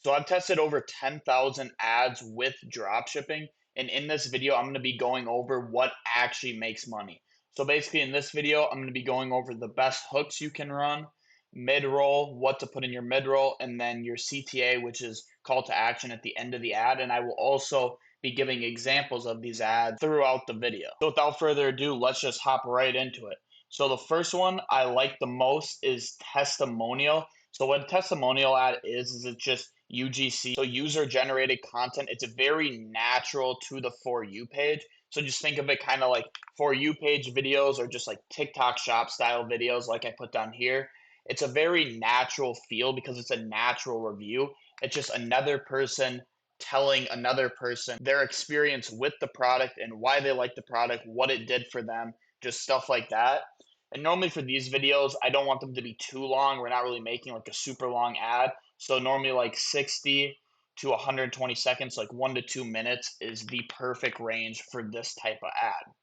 So I've tested over 10,000 ads with dropshipping, and in this video, I'm going to be going over what actually makes money. So basically, in this video, I'm going to be going over the best hooks you can run, mid-roll, what to put in your mid-roll, and then your CTA, which is call to action at the end of the ad. And I will also be giving examples of these ads throughout the video. So without further ado, let's just hop right into it. So the first one I like the most is testimonial. So what a testimonial ad is it just UGC, so user generated content. It's very natural to the For You page. So just think of it kind of like For You page videos or just like TikTok shop style videos like I put down here. It's a very natural feel because it's a natural review. It's just another person telling another person their experience with the product and why they like the product, what it did for them, just stuff like that. And normally for these videos, I don't want them to be too long. We're not really making like a super long ad. So normally like 60 to 120 seconds, like 1 to 2 minutes is the perfect range for this type of ad.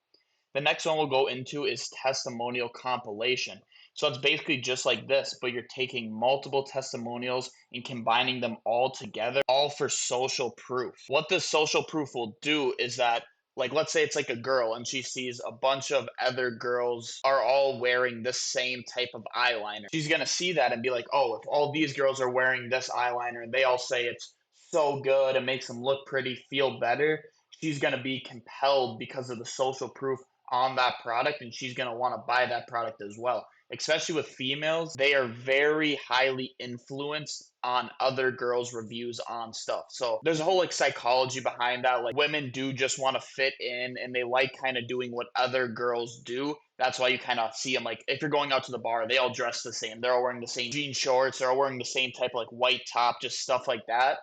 The next one we'll go into is testimonial compilation. So it's basically just like this, but you're taking multiple testimonials and combining them all together, all for social proof. What this social proof will do is that, like, let's say it's like a girl and she sees a bunch of other girls are all wearing this same type of eyeliner. She's going to see that and be like, oh, if all these girls are wearing this eyeliner and they all say it's so good, it makes them look pretty, feel better, she's going to be compelled because of the social proof on that product, and she's going to want to buy that product as well. Especially with females, they are very highly influenced on other girls' reviews on stuff. So there's a whole like psychology behind that. Like women do just want to fit in and they like kind of doing what other girls do. That's why you kind of see them like if you're going out to the bar, they all dress the same. They're all wearing the same jean shorts, they're all wearing the same type of like white top, just stuff like that.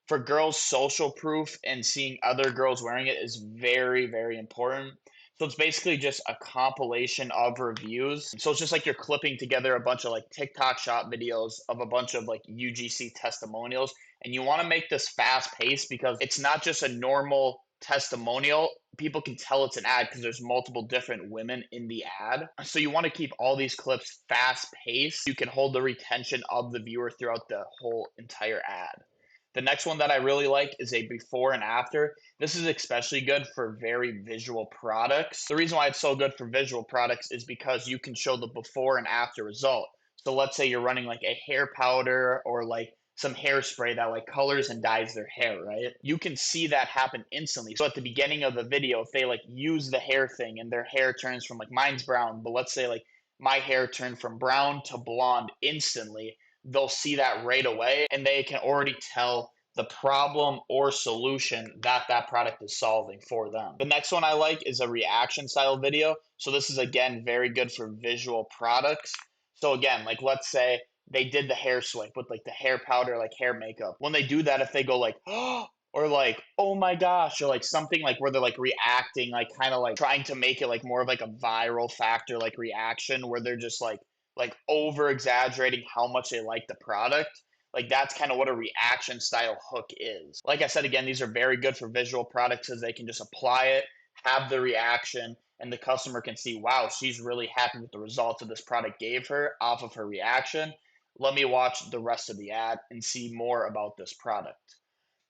For girls, social proof and seeing other girls wearing it is very, very important. So it's basically just a compilation of reviews. So it's just like you're clipping together a bunch of like TikTok shop videos of a bunch of like UGC testimonials. And you want to make this fast paced because it's not just a normal testimonial. People can tell it's an ad because there's multiple different women in the ad. So you want to keep all these clips fast paced. You can hold the retention of the viewer throughout the whole entire ad. The next one that I really like is a before and after. This is especially good for very visual products. The reason why it's so good for visual products is because you can show the before and after result. So let's say you're running like a hair powder or like some hairspray that like colors and dyes their hair, right? You can see that happen instantly. So at the beginning of the video, if they like use the hair thing and their hair turns from like mine's brown, but let's say like my hair turned from brown to blonde instantly, they'll see that right away and they can already tell the problem or solution that that product is solving for them. The next one I like is a reaction style video. So this is again very good for visual products. So again, like let's say they did the hair swipe with like the hair powder, like hair makeup. When they do that, if they go like, oh, or like, oh my gosh, or like something like where they're like reacting, like kind of like trying to make it like more of like a viral factor, like reaction, where they're just like over exaggerating how much they like the product. Like that's kind of what a reaction style hook is. Like I said, again, these are very good for visual products as they can just apply it, have the reaction, and the customer can see, wow, she's really happy with the results of this product gave her off of her reaction. Let me watch the rest of the ad and see more about this product.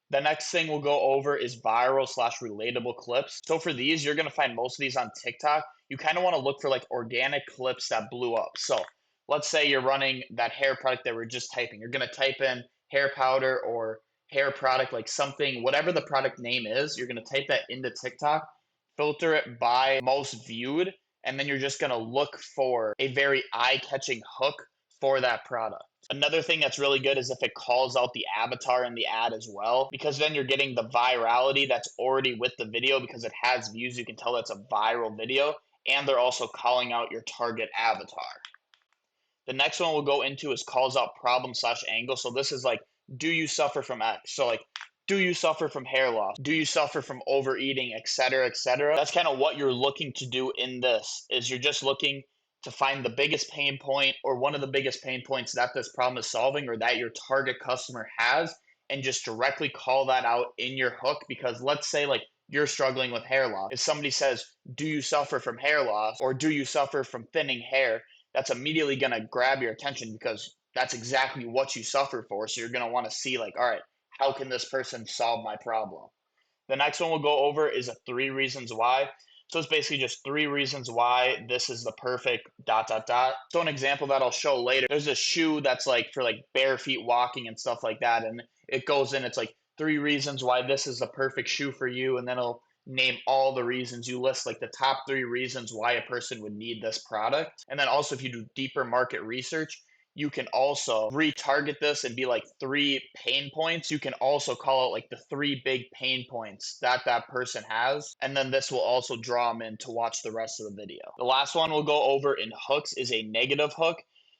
The next thing we'll go over is viral slash relatable clips. So for these, you're going to find most of these on TikTok. You kind of want to look for like organic clips that blew up. So let's say you're running that hair product that we're just typing. You're going to type in hair powder or hair product, like something, whatever the product name is, you're going to type that into TikTok, filter it by most viewed, and then you're just going to look for a very eye-catching hook for that product. Another thing that's really good is if it calls out the avatar in the ad as well, because then you're getting the virality that's already with the video because it has views. You can tell that's a viral video, and they're also calling out your target avatar. The next one we'll go into is calls out problem slash angle. So this is like, do you suffer from X? So like, do you suffer from hair loss? Do you suffer from overeating, et cetera, et cetera? That's kind of what you're looking to do in this, is you're just looking to find the biggest pain point or one of the biggest pain points that this problem is solving or that your target customer has, and just directly call that out in your hook. Because let's say like you're struggling with hair loss. If somebody says, do you suffer from hair loss or do you suffer from thinning hair? That's immediately going to grab your attention because that's exactly what you suffer for. So you're going to want to see, like, all right, how can this person solve my problem? The next one we'll go over is a 3 reasons why. So it's basically just 3 reasons why this is the perfect dot dot dot. So an example that I'll show later, there's a shoe that's like for like bare feet walking and stuff like that. And it goes in, it's like 3 reasons why this is the perfect shoe for you. And then it'll name all the reasons. You list like the top 3 reasons why a person would need this product. And then also if you do deeper market research, you can also retarget this and be like 3 pain points. You can also call it like the 3 big pain points that that person has. And then this will also draw them in to watch the rest of the video. The last one we'll go over in hooks is a negative hook.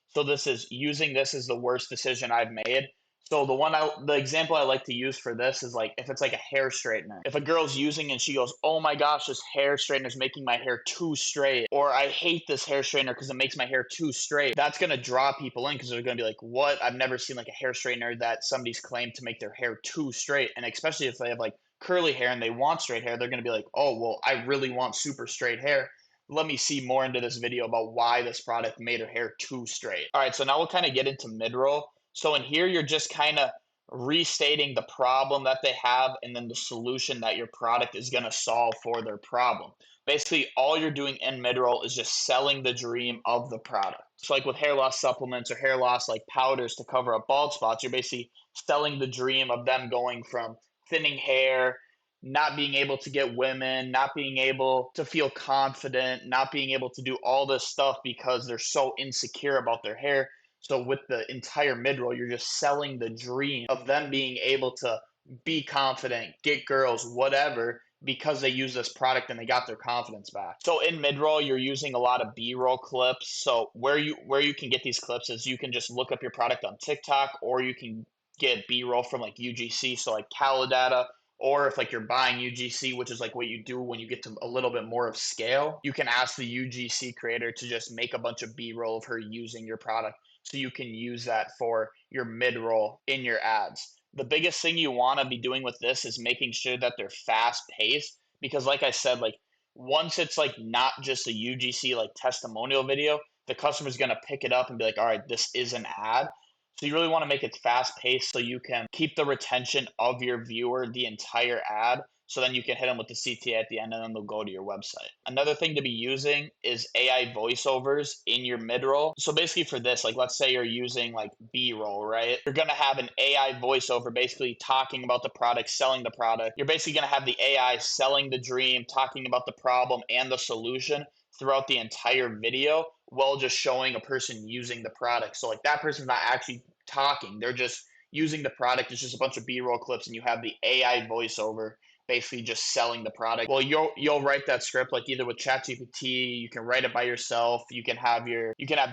So this is using this as the worst decision I've made. So the example I like to use for this is like if it's like a hair straightener. If a girl's using and she goes, "Oh my gosh, this hair straightener is making my hair too straight," or "I hate this hair straightener because it makes my hair too straight," that's gonna draw people in because they're gonna be like, "What? I've never seen like a hair straightener that somebody's claimed to make their hair too straight." And especially if they have like curly hair and they want straight hair, they're gonna be like, "Oh well, I really want super straight hair. Let me see more into this video about why this product made her hair too straight." All right, so now we'll kind of get into mid-roll. So in here, you're just kind of restating the problem that they have and then the solution that your product is going to solve for their problem. Basically, all you're doing in mid-roll is just selling the dream of the product. So like with hair loss supplements or hair loss like powders to cover up bald spots, you're basically selling the dream of them going from thinning hair, not being able to get women, not being able to feel confident, not being able to do all this stuff because they're so insecure about their hair. So with the entire mid-roll, you're just selling the dream of them being able to be confident, get girls, whatever, because they use this product and they got their confidence back. So in mid-roll, you're using a lot of B-roll clips. So where you can get these clips is you can just look up your product on TikTok, or you can get B-roll from like UGC, so like Calidata, or if like you're buying UGC, which is like what you do when you get to a little bit more of scale, you can ask the UGC creator to just make a bunch of B-roll of her using your product so you can use that for your mid-roll in your ads. The biggest thing you want to be doing with this is making sure that they're fast paced because like I said, like once it's like not just a UGC like testimonial video, the customer's going to pick it up and be like, all right, this is an ad. So you really want to make it fast paced so you can keep the retention of your viewer the entire ad. So then you can hit them with the CTA at the end and then they'll go to your website. Another thing to be using is AI voiceovers in your mid roll. So basically for this, like let's say you're using like B roll, right? You're going to have an AI voiceover basically talking about the product, selling the product. You're basically going to have the AI selling the dream, talking about the problem and the solution throughout the entire video while just showing a person using the product. So like that person's not actually talking. They're just using the product. It's just a bunch of B-roll clips and you have the AI voiceover basically just selling the product. Well, you'll write that script like either with ChatGPT, you can write it by yourself, you can have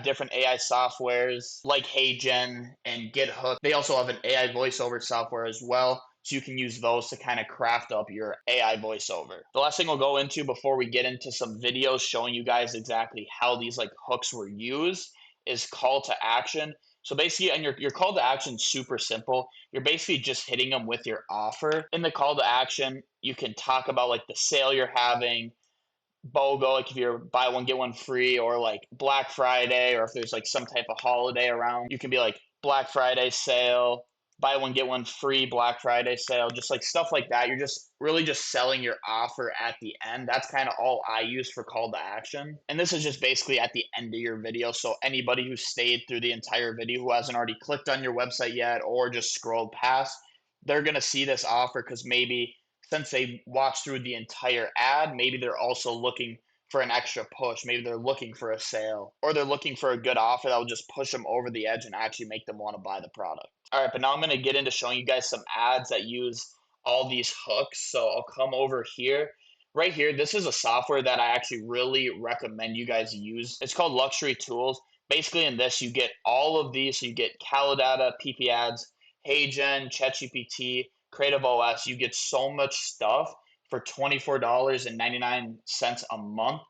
different AI softwares like HeyGen and GitHook. They also have an AI voiceover software as well. So you can use those to kind of craft up your AI voiceover. The last thing we'll go into before we get into some videos showing you guys exactly how these like hooks were used is call to action. So basically, and your call to action is super simple. You're basically just hitting them with your offer. In the call to action, you can talk about like the sale you're having, BOGO, like if you're buy one get one free, or like Black Friday, or if there's like some type of holiday around, you can be like Black Friday sale, buy one get one free Black Friday sale, just like stuff like that. You're just really just selling your offer at the end. That's kind of all I use for call to action. And this is just basically at the end of your video. So anybody who stayed through the entire video who hasn't already clicked on your website yet or just scrolled past, they're going to see this offer because maybe since they watched through the entire ad, maybe they're also looking for an extra push. Maybe they're looking for a sale or they're looking for a good offer that will just push them over the edge and actually make them want to buy the product. All right, but now I'm going to get into showing you guys some ads that use all these hooks. So I'll come over here. Right here, this is a software that I actually really recommend you guys use. It's called Luxury Tools. Basically, in this, you get all of these. So you get Calidata, PP ads, HeyGen, ChatGPT, Creative OS. You get so much stuff for $24.99 a month.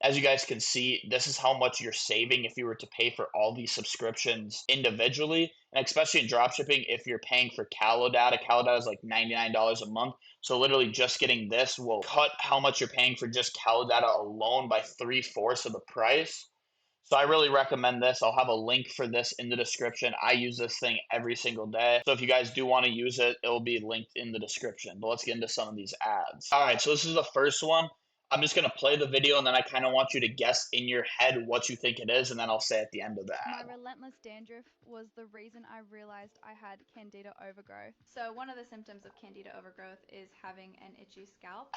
As you guys can see, this is how much you're saving if you were to pay for all these subscriptions individually. And especially in dropshipping, if you're paying for Calidata is like $99 a month. So literally just getting this will cut how much you're paying for just Calidata alone by 3/4 of the price. So I really recommend this. I'll have a link for this in the description. I use this thing every single day. So if you guys do want to use it, it'll be linked in the description. But let's get into some of these ads. All right, so this is the first one. I'm just going to play the video and then I kind of want you to guess in your head what you think it is, and then I'll say at the end of the My ad. relentless dandruff was the reason I realized I had candida overgrowth. So one of the symptoms of candida overgrowth is having an itchy scalp.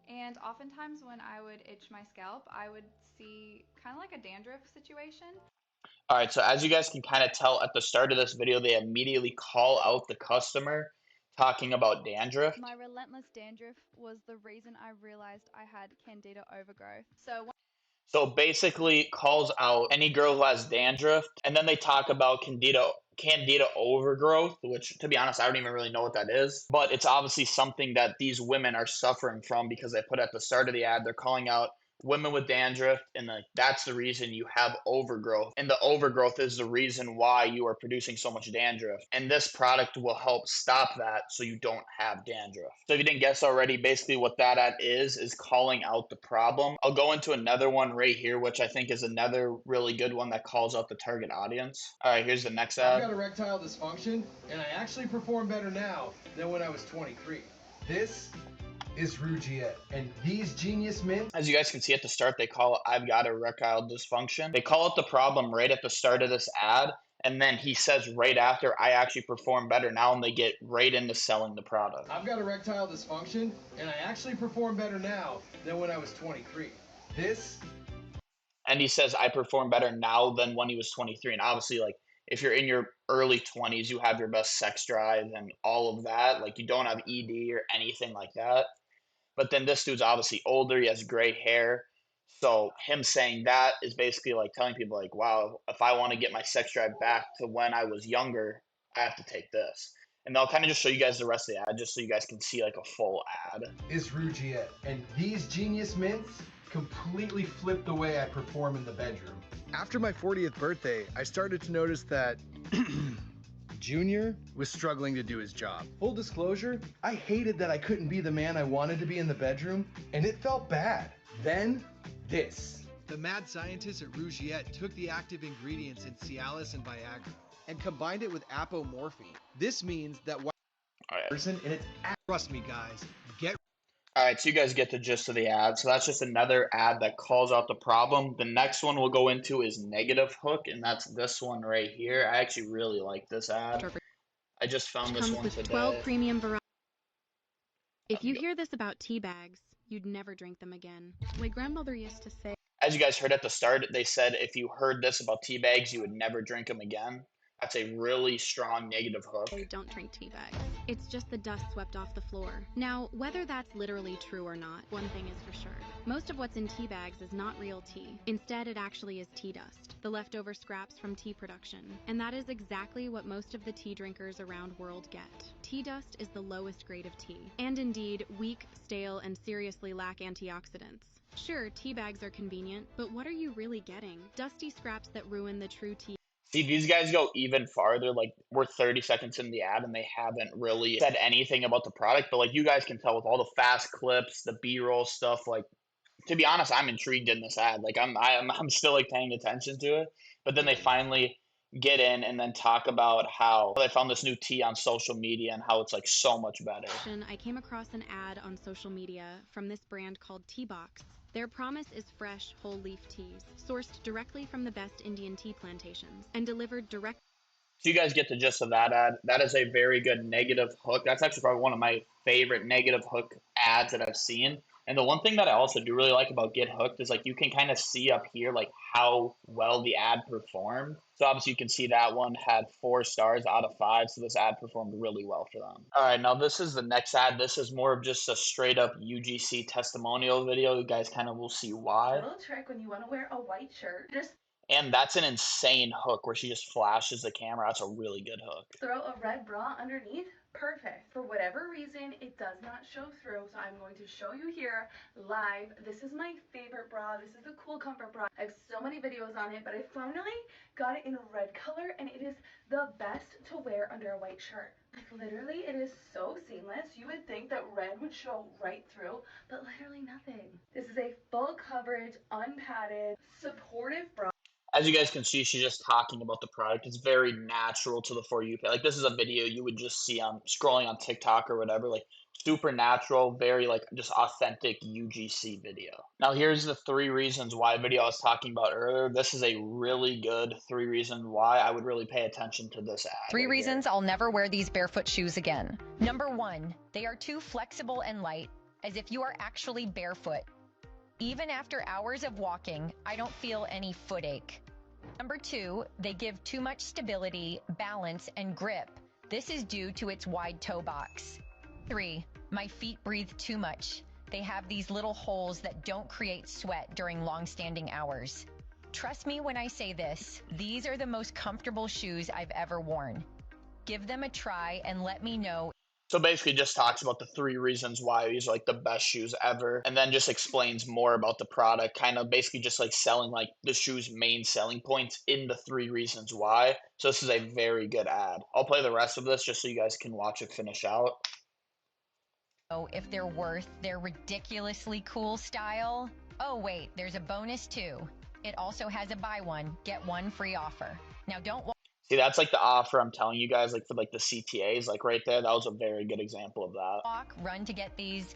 And oftentimes when I would itch my scalp, I would see kind of like a dandruff situation. All right, so as you guys can kind of tell at the start of this video, they immediately call out the customer talking about dandruff. My relentless dandruff was the reason I realized I had candida overgrowth. So basically calls out any girl who has dandruff, and then they talk about candida overgrowth, which to be honest, I don't even really know what that is. But it's obviously something that these women are suffering from because they put at the start of the ad, they're calling out women with dandruff, and like that's the reason you have overgrowth, and the overgrowth is the reason why you are producing so much dandruff, and this product will help stop that so you don't have dandruff. So if you didn't guess already, basically what that ad is calling out the problem. I'll go into another one right here, which I think is another really good one that calls out the target audience. All right, here's the next ad. I've got erectile dysfunction, and I actually perform better now than when I was 23. This is Rougiette, and these genius mints. As you guys can see at the start, they call it I've got erectile dysfunction. They call it the problem right at the start of this ad. And then he says right after, I actually perform better now, and they get right into selling the product. I've got erectile dysfunction, and I actually perform better now than when I was 23. This. And he says, I perform better now than when he was 23. And obviously, like, if you're in your early 20s, you have your best sex drive and all of that. Like, you don't have ED or anything like that. But then this dude's obviously older. He has gray hair. So him saying that is basically like telling people like, wow, if I want to get my sex drive back to when I was younger, I have to take this. And I'll kind of just show you guys the rest of the ad just so you guys can see like a full ad. Is Rougiette, and these genius mints completely flipped the way I perform in the bedroom. After my 40th birthday, I started to notice that Junior was struggling to do his job. Full disclosure, I hated that I couldn't be the man I wanted to be in the bedroom, and it felt bad. Then, this. The mad scientists at Rougiette took the active ingredients in Cialis and Viagra and combined it with apomorphine. This means that Person, and it's trust me guys, get All right, so you guys get the gist of the ad. So that's just another ad that calls out the problem. The next one we'll go into is negative hook, and that's this one right here. I actually really like this ad. I just found this one today. 12 premium varieties. If you hear this about tea bags, you'd never drink them again. My grandmother used to say, As you guys heard at the start, they said if you heard this about tea bags, you would never drink them again. That's a really strong negative hook. don't drink tea bags. It's just the dust swept off the floor. Now, whether that's literally true or not, one thing is for sure. Most of what's in tea bags is not real tea. Instead, it actually is tea dust, the leftover scraps from tea production. And that is exactly what most of the tea drinkers around world get. Tea dust is the lowest grade of tea, and indeed weak, stale, and seriously lack antioxidants. Sure, tea bags are convenient, but what are you really getting? Dusty scraps that ruin the true tea. See, these guys go even farther. Like, we're 30 seconds in the ad, and they haven't really said anything about the product. But, like, you guys can tell with all the fast clips, the B-roll stuff, like, to be honest, I'm intrigued in this ad. Like, I'm still, like, paying attention to it. But then they finally get in and then talk about how they found this new tea on social media and how it's, like, so much better. I came across an ad on social media from this brand called Tea Box. Their promise is fresh, whole leaf teas, sourced directly from the best Indian tea plantations, and delivered direct. So you guys get the gist of that ad. That is a very good negative hook. That's actually probably one of my favorite negative hook ads that I've seen. And the one thing that I also do really like about Get Hooked is like you can kind of see up here like how well the ad performed. So obviously you can see that one had 4 stars out of 5. So this ad performed really well for them. All right, now this is the next ad. This is more of just a straight up UGC testimonial video. You guys kind of will see why. Little trick when you want to wear a white shirt, just And that's an insane hook where she just flashes the camera. That's a really good hook. throw a red bra underneath. Perfect. For whatever reason, it does not show through, so I'm going to show you here live. This is my favorite bra. This is the Cool Comfort bra. I have so many videos on it, but I finally got it in a red color, and it is the best to wear under a white shirt. Like, literally, it is so seamless. You would think that red would show right through, but literally nothing. This is a full coverage, unpadded, supportive bra. as you guys can see, she's just talking about the product. It's very natural to the For You page. Like, this is a video you would just see on scrolling on TikTok or whatever. Like, super natural, very like just authentic UGC video. Now, here's the 3 reasons why video I was talking about earlier. This is a really good 3 reasons why I would really pay attention to this ad. 3 right reasons here. I'll never wear these barefoot shoes again. Number 1, they are too flexible and light, as if you are actually barefoot. Even after hours of walking, I don't feel any foot ache. Number 2, they give too much stability, balance, and grip. This is due to its wide toe box. 3, my feet breathe too much. They have these little holes that don't create sweat during long-standing hours. Trust me when I say this, these are the most comfortable shoes I've ever worn. Give them a try and let me know. So basically just talks about the 3 reasons why these are like the best shoes ever, and then just explains more about the product, kind of basically just like selling like the shoe's main selling points in the 3 reasons why. So this is a very good ad. I'll play the rest of this just so you guys can watch it finish out. If they're worth their ridiculously cool style. Oh wait, there's a bonus too. It also has a buy one, get one free offer. Now don't See, that's like the offer I'm telling you guys, like for like the CTAs, like right there. That was a very good example of that. walk, run to get these.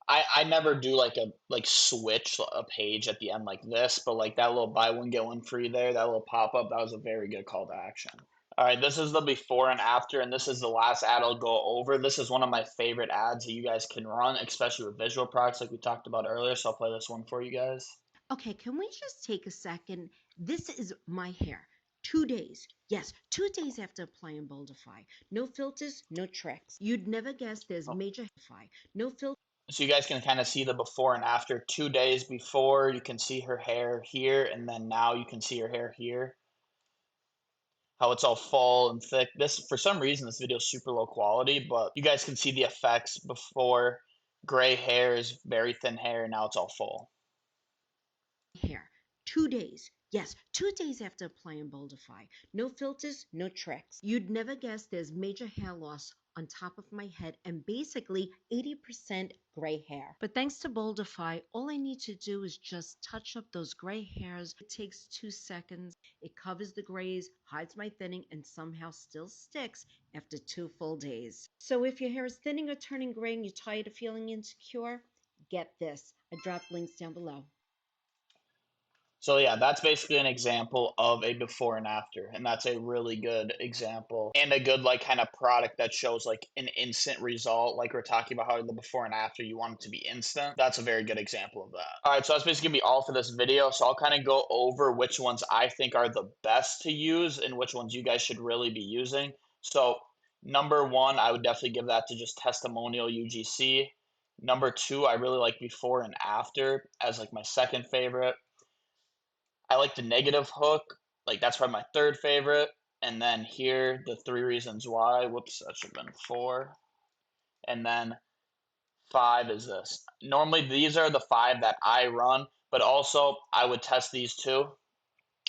I never do like a switch a page at the end like this, but like that little buy one get one free there, that little pop up, that was a very good call to action. All right, this is the before and after, and this is the last ad I'll go over. This is one of my favorite ads that you guys can run, especially with visual products like we talked about earlier. So I'll play this one for you guys. Okay, can we just take a second? This is my hair. 2 days. Yes, 2 days after applying Boldify. No filters, no tricks. You'd never guess there's major no filter. So you guys can kind of see the before and after. 2 days before, you can see her hair here, and then now you can see her hair here. How it's all full and thick. This, for some reason, this video is super low quality, but you guys can see the effects before. Gray hair is very thin hair, and now it's all full. Hair. 2 days. Yes, 2 days after applying Boldify. No filters, no tricks. You'd never guess there's major hair loss on top of my head and basically 80% gray hair. But thanks to Boldify, all I need to do is just touch up those gray hairs. It takes 2 seconds. It covers the grays, hides my thinning, and somehow still sticks after 2 full days. So if your hair is thinning or turning gray and you're tired of feeling insecure, get this. I dropped links down below. So yeah, that's basically an example of a before and after, and that's a really good example and a good like kind of product that shows like an instant result. Like we're talking about how the before and after you want it to be instant. That's a very good example of that. All right, so that's basically gonna be all for this video. So I'll kind of go over which ones I think are the best to use and which ones you guys should really be using. So number 1, I would definitely give that to just testimonial UGC. Number 2, I really like before and after as like my second favorite. I like the negative hook. Like that's probably my third favorite. And then here, the 3 reasons why. Whoops, that should have been 4. And then 5 is this. Normally, these are the 5 that I run, but also I would test these too.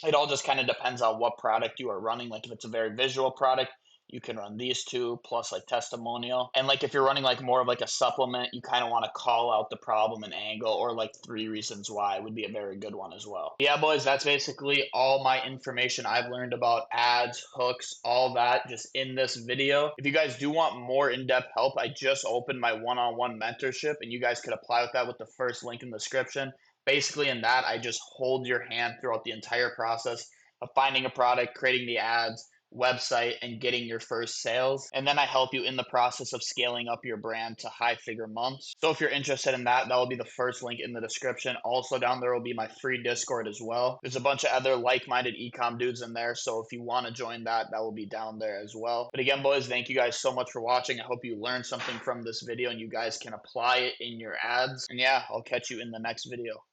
It all just kind of depends on what product you are running. Like if it's a very visual product, you can run these 2 plus like testimonial. And like if you're running like more of like a supplement, you kind of want to call out the problem and angle, or like 3 reasons why would be a very good one as well. Yeah, boys, that's basically all my information I've learned about ads, hooks, all that just in this video. If you guys do want more in-depth help, I just opened my one-on-one mentorship, and you guys could apply with that with the first link in the description. Basically, in that, I just hold your hand throughout the entire process of finding a product, creating the ads, website, and getting your first sales. And then I help you in the process of scaling up your brand to high figure months. So if you're interested in that, that will be the first link in the description. Also down there will be my free Discord as well. There's a bunch of other like-minded ecom dudes in there. So if you want to join that, that will be down there as well. But again, boys, thank you guys so much for watching. I hope you learned something from this video and you guys can apply it in your ads. And yeah, I'll catch you in the next video.